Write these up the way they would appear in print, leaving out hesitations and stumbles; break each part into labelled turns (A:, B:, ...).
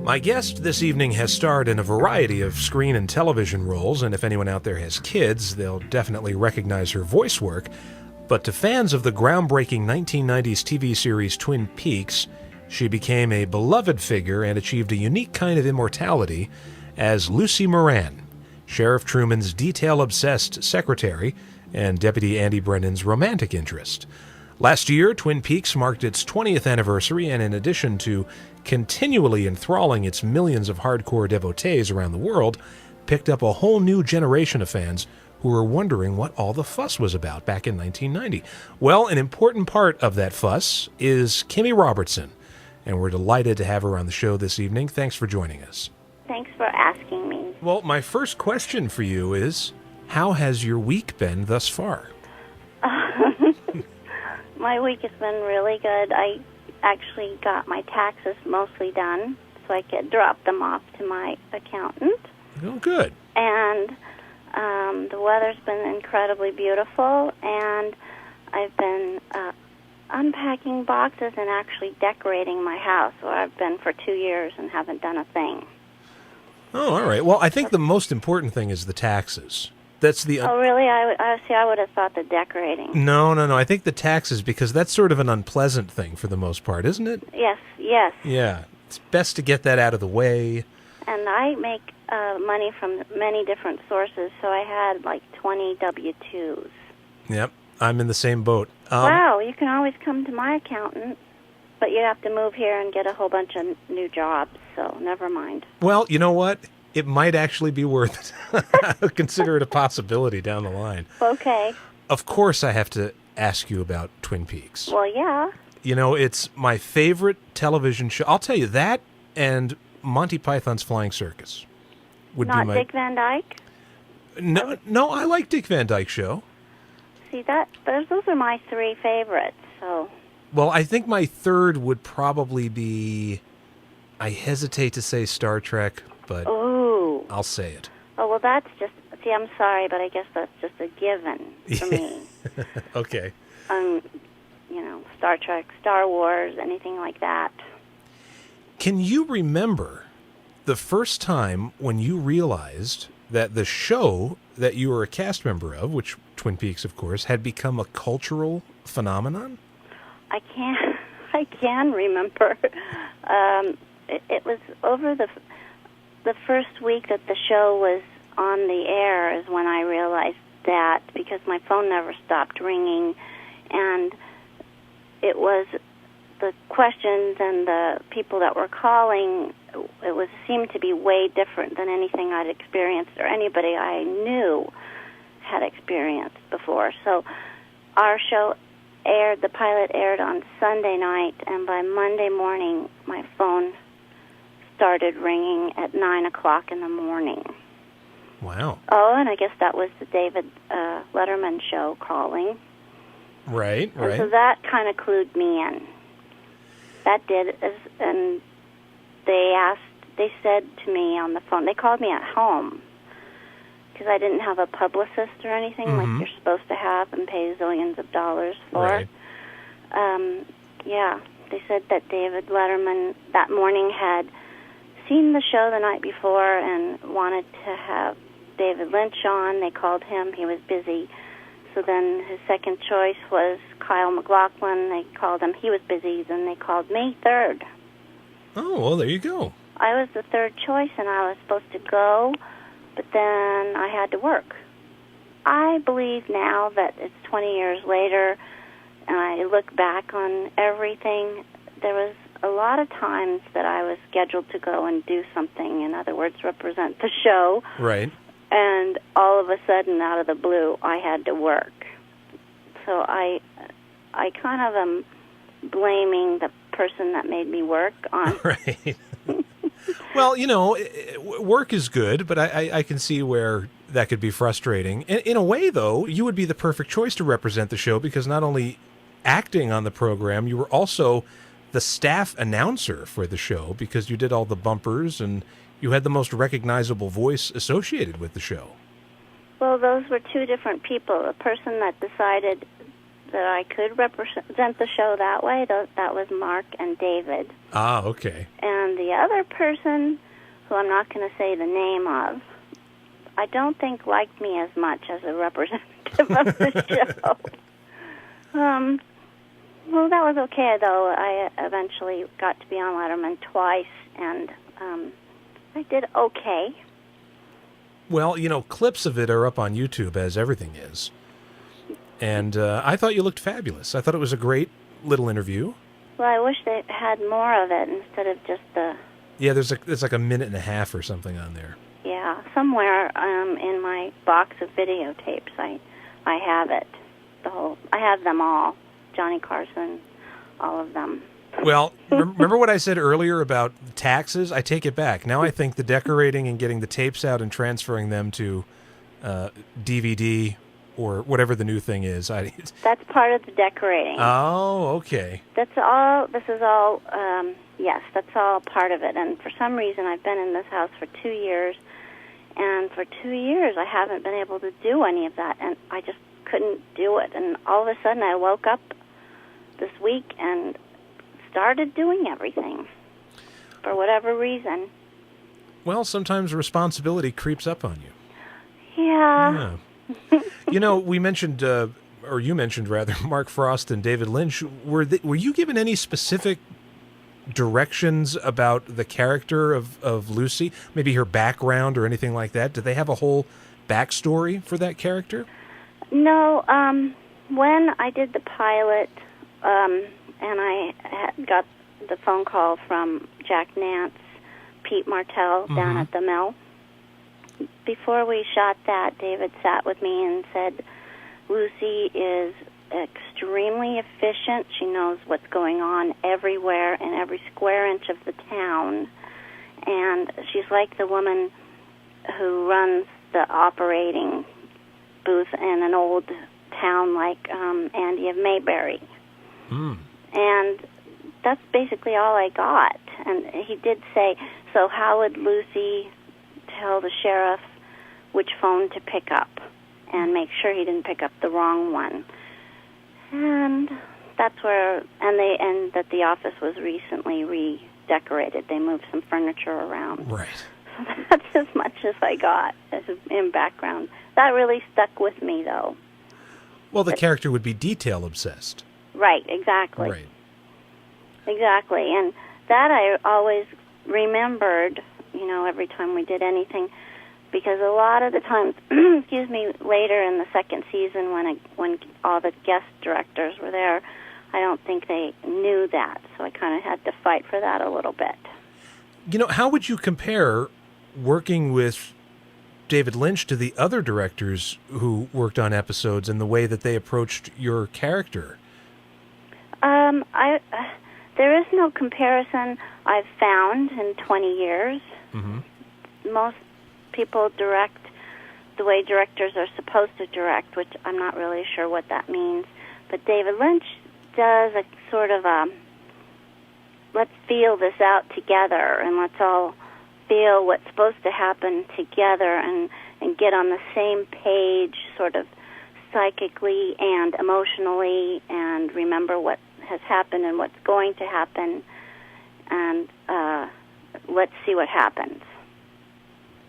A: My guest this evening has starred in a variety of screen and television roles, and if anyone out there has kids, they'll definitely recognize her voice work. But to fans of the groundbreaking 1990s TV series Twin Peaks, she became a beloved figure and achieved a unique kind of immortality as Lucy Moran, Sheriff Truman's detail-obsessed secretary and Deputy Andy Brennan's romantic interest. Last year, Twin Peaks marked its 20th anniversary, and in addition to continually enthralling its millions of hardcore devotees around the world, picked up a whole new generation of fans who were wondering what all the fuss was about back in 1990. Well, an important part of that fuss is Kimmy Robertson, and we're delighted to have her on the show this evening. Thanks for joining us.
B: Thanks for asking me.
A: Well, my first question for you is, how has your week been thus far?
B: My week has been really good. I actually got my taxes mostly done, so I could drop them off to my accountant.
A: Oh, good.
B: And the weather's been incredibly beautiful, and I've been unpacking boxes and actually decorating my house, where I've been for 2 years and haven't done a thing.
A: Oh, all right. Well, I think the most important thing is the taxes. That's the...
B: Oh, really? I would have thought the decorating.
A: No. I think the taxes, because that's sort of an unpleasant thing for the most part, isn't it?
B: Yes.
A: Yeah. It's best to get that out of the way.
B: And I make money from many different sources, so I had like 20 W-2s.
A: Yep. I'm in the same boat.
B: Wow, you can always come to my accountant, but you have to move here and get a whole bunch of new jobs, so never mind.
A: Well, you know what? It might actually be worth it. I'll consider it a possibility down the line.
B: Okay.
A: Of course I have to ask you about Twin Peaks.
B: Well, yeah.
A: You know, it's my favorite television show. I'll tell you that and Monty Python's Flying Circus would
B: Not
A: be my...
B: Dick Van Dyke?
A: No, I like Dick Van Dyke Show.
B: See, those are my three favorites, so...
A: Well, I think my third would probably be... I hesitate to say Star Trek, but
B: Ooh.
A: I'll say it.
B: Oh, well, that's just... See, I'm sorry, but I guess that's just a given for me.
A: Okay.
B: Star Trek, Star Wars, anything like that.
A: Can you remember the first time when you realized that the show that you were a cast member of, which Twin Peaks, of course, had become a cultural phenomenon?
B: I can remember. It was over the first week that the show was on the air is when I realized that, because my phone never stopped ringing, and it was the questions and the people that were calling, it seemed to be way different than anything I'd experienced or anybody I knew had experienced before. So our show the pilot aired on Sunday night, and by Monday morning my phone started ringing at 9 o'clock in the morning.
A: Wow.
B: Oh, and I guess that was the David Letterman show calling.
A: Right.
B: And so that kind of clued me in. That did, and they said to me on the phone, they called me at home, because I didn't have a publicist or anything like you're supposed to have and pay zillions of dollars for.
A: Right.
B: They said that David Letterman that morning had seen the show the night before and wanted to have David Lynch on. They called him. He was busy. So then his second choice was Kyle MacLachlan. They called him. He was busy. Then they called me third.
A: Oh, well, there you go.
B: I was the third choice, and I was supposed to go, but then I had to work. I believe now that it's 20 years later, and I look back on everything, there was a lot of times that I was scheduled to go and do something, in other words, represent the show.
A: Right.
B: And all of a sudden, out of the blue, I had to work. So I kind of am blaming the person that made me work on.
A: Right. Well, work is good, but I can see where that could be frustrating. In a way, though, you would be the perfect choice to represent the show, because not only acting on the program, you were also the staff announcer for the show, because you did all the bumpers and you had the most recognizable voice associated with the show.
B: Well, those were two different people. The person that decided that I could represent the show that way, that was Mark and David.
A: Ah, okay.
B: And the other person, who I'm not going to say the name of, I don't think liked me as much as a representative of the show. Well, that was okay, though. I eventually got to be on Letterman twice, and I did okay.
A: Well, clips of it are up on YouTube, as everything is. And I thought you looked fabulous. I thought it was a great little interview.
B: Well, I wish they had more of it instead of just the...
A: Yeah, there's like a minute and a half or something on there.
B: Yeah, somewhere in my box of videotapes, I have it. I have them all. Johnny Carson, all of them.
A: Well, remember what I said earlier about taxes? I take it back. Now I think the decorating and getting the tapes out and transferring them to DVD or whatever the new thing is.
B: That's part of the decorating.
A: Oh, okay.
B: That's all. This is all. Yes, that's all part of it. And for some reason, I've been in this house for 2 years, and for 2 years I haven't been able to do any of that, and I just couldn't do it. And all of a sudden, I woke up this week and started doing everything for whatever reason.
A: Well, sometimes responsibility creeps up on you.
B: Yeah.
A: We mentioned, or you mentioned rather, Mark Frost and David Lynch. Were you given any specific directions about the character of Lucy? Maybe her background or anything like that? Did they have a whole backstory for that character?
B: No. When I did the pilot, and I got the phone call from Jack Nance, Pete Martell down at the mill. Before we shot that, David sat with me and said, Lucy is extremely efficient. She knows what's going on everywhere in every square inch of the town. And she's like the woman who runs the operating booth in an old town like Andy of Mayberry. And that's basically all I got. And he did say, so how would Lucy tell the sheriff which phone to pick up and make sure he didn't pick up the wrong one? And that's where, and that the office was recently redecorated. They moved some furniture around.
A: Right.
B: So that's as much as I got in background. That really stuck with me, though.
A: Well, the character would be detail-obsessed.
B: Right, exactly.
A: Right.
B: Exactly, and that I always remembered, every time we did anything, because a lot of the times, excuse me, later in the second season when all the guest directors were there, I don't think they knew that, so I kind of had to fight for that a little bit.
A: How would you compare working with David Lynch to the other directors who worked on episodes and the way that they approached your character?
B: There is no comparison I've found in 20 years. Most people direct the way directors are supposed to direct, which I'm not really sure what that means. But David Lynch does a sort of let's feel this out together, and let's all feel what's supposed to happen together and get on the same page sort of psychically and emotionally and remember what has happened and what's going to happen, and let's see what happens.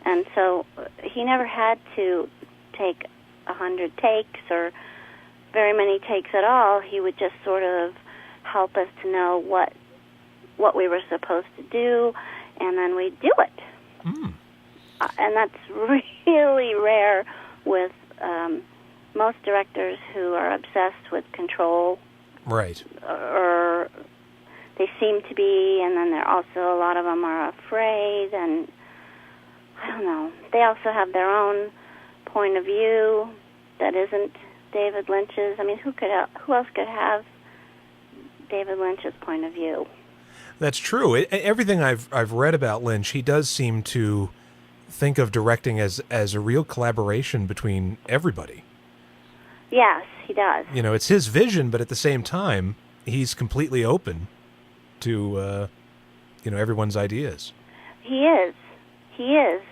B: And so he never had to take 100 takes or very many takes at all. He would just sort of help us to know what we were supposed to do, and then we'd do it. And that's really rare with most directors who are obsessed with control.
A: Right.
B: Or they seem to be, and then a lot of them are afraid, and I don't know. They also have their own point of view that isn't David Lynch's. I mean, who else could have David Lynch's point of view?
A: That's true. Everything I've read about Lynch, he does seem to think of directing as a real collaboration between everybody.
B: Yes, he does.
A: It's his vision, but at the same time, he's completely open to, everyone's ideas.
B: He is.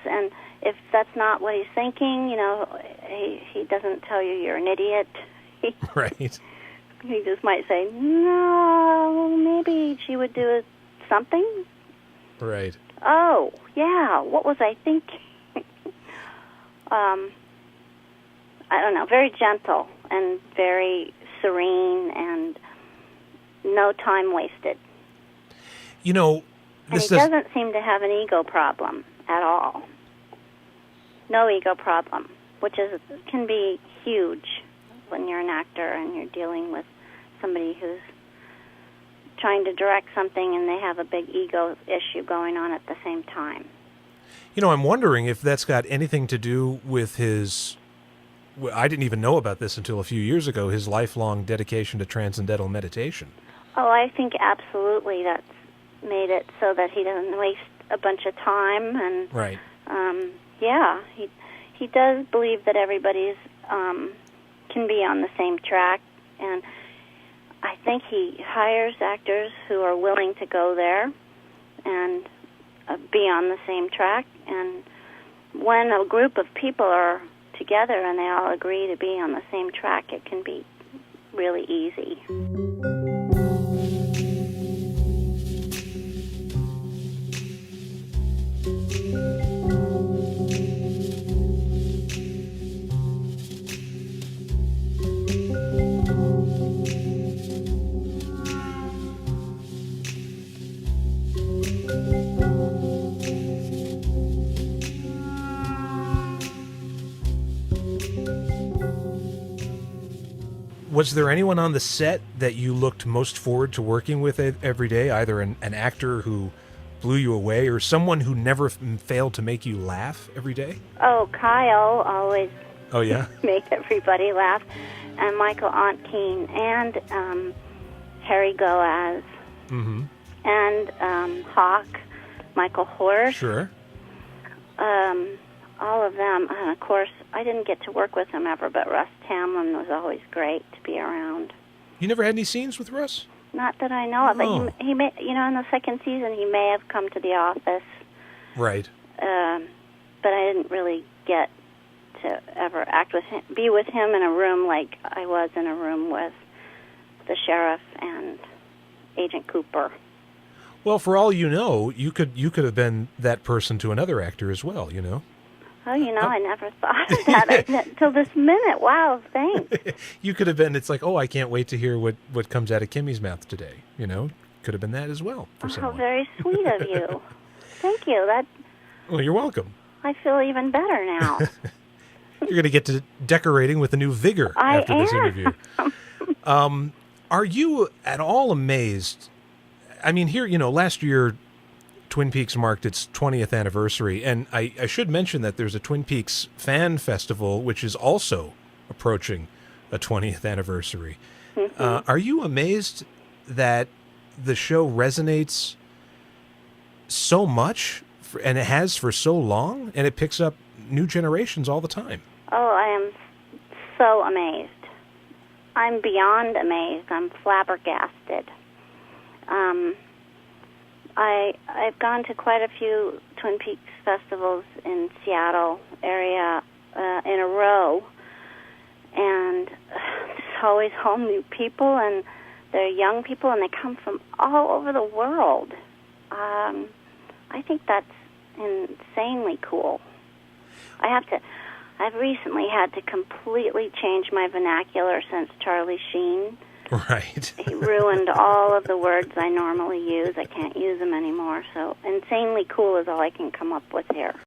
B: And if that's not what he's thinking, he doesn't tell you you're an idiot.
A: Right.
B: He just might say, no, maybe she would do something.
A: Right.
B: Oh, yeah, what was I thinking? I don't know, very gentle and very serene and no time wasted.
A: You know,
B: and he doesn't seem to have an ego problem at all. No ego problem, which can be huge when you're an actor and you're dealing with somebody who's trying to direct something and they have a big ego issue going on at the same time.
A: You know, I'm wondering if that's got anything to do with his, I didn't even know about this until a few years ago, his lifelong dedication to transcendental meditation.
B: Oh, I think absolutely that's made it so that he doesn't waste a bunch of time. And
A: right.
B: Yeah, he does believe that everybody's can be on the same track, and I think he hires actors who are willing to go there and be on the same track. And when a group of people are together and they all agree to be on the same track, it can be really easy.
A: Was there anyone on the set that you looked most forward to working with every day, either an actor who blew you away or someone who never failed to make you laugh every day?
B: Oh, Kyle always
A: make
B: everybody laugh. And Michael Ontkeen and Harry Goaz.
A: Mm-hmm.
B: And Hawk, Michael Horst.
A: Sure.
B: All of them. And, of course, I didn't get to work with him ever, but Russ Tamlin was always great to be around.
A: You never had any scenes with Russ?
B: Not that I know of.
A: Oh.
B: But he may, in the second season, he may have come to the office.
A: Right.
B: But I didn't really get to ever be with him in a room like I was in a room with the sheriff and Agent Cooper.
A: Well, for all you know, you could have been that person to another actor as well, you know?
B: Oh, I never thought of that until this minute. Wow, thanks.
A: You could have been, it's like, I can't wait to hear what comes out of Kimmy's mouth today, you know? Could have been that as well for someone.
B: How very sweet of you. Thank you.
A: Well, you're welcome.
B: I feel even better now.
A: You're going to get to decorating with a new vigor after this interview. Are you at all amazed? I mean, here, last year, Twin Peaks marked its 20th anniversary, and I should mention that there's a Twin Peaks fan festival, which is also approaching a 20th anniversary. Mm-hmm. Are you amazed that the show resonates so much, and it has for so long, and it picks up new generations all the time?
B: Oh, I am so amazed. I'm beyond amazed. I'm flabbergasted. I've gone to quite a few Twin Peaks festivals in Seattle area in a row, and there's always all new people, and they're young people, and they come from all over the world. I think that's insanely cool. I've recently had to completely change my vernacular since Charlie Sheen.
A: Right.
B: He ruined all of the words I normally use. I can't use them anymore. So insanely cool is all I can come up with here.